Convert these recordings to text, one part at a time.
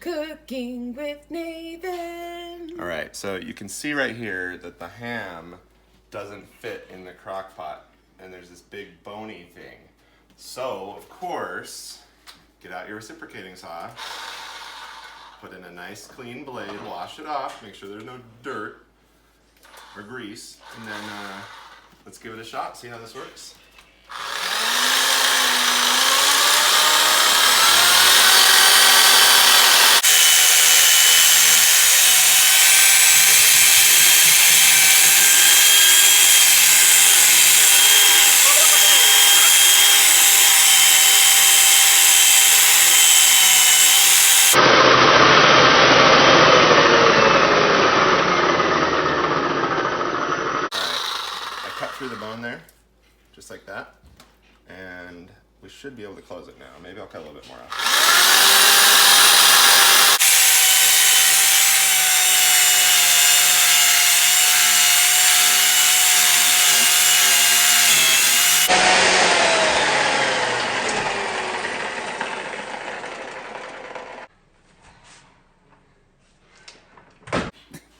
Cooking with Nathan. All right, so you can see right here that the ham doesn't fit in the crock pot, and there's this big bony thing. So, of course, get out your reciprocating saw, put in a nice clean blade, wash it off, make sure there's no dirt or grease, and then let's give it a shot, see how this works. Cut through the bone there, just like that, and we should be able to close it now. Maybe I'll cut a little bit more off.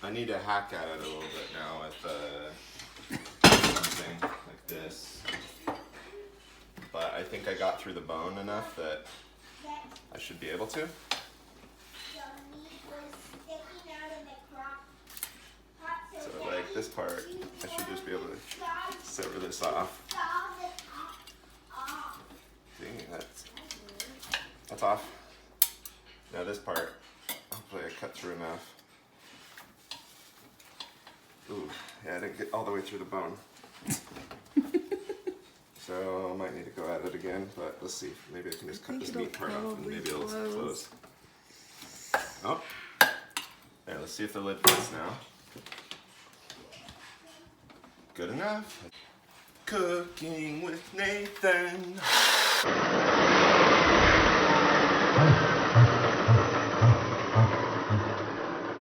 I need to hack at it a little bit now with something like this, but I think I got through the bone enough that I should be able to. So like this part, I should just be able to sever this off. See, that's off. Now this part, hopefully I cut through enough. Ooh, yeah, I didn't get all the way through the bone. So I might need to go at it again, but let's see. Maybe I can just cut this meat part off and maybe it'll close. Oh, there, let's see if the lid fits now. Good enough. Cooking with Nathan.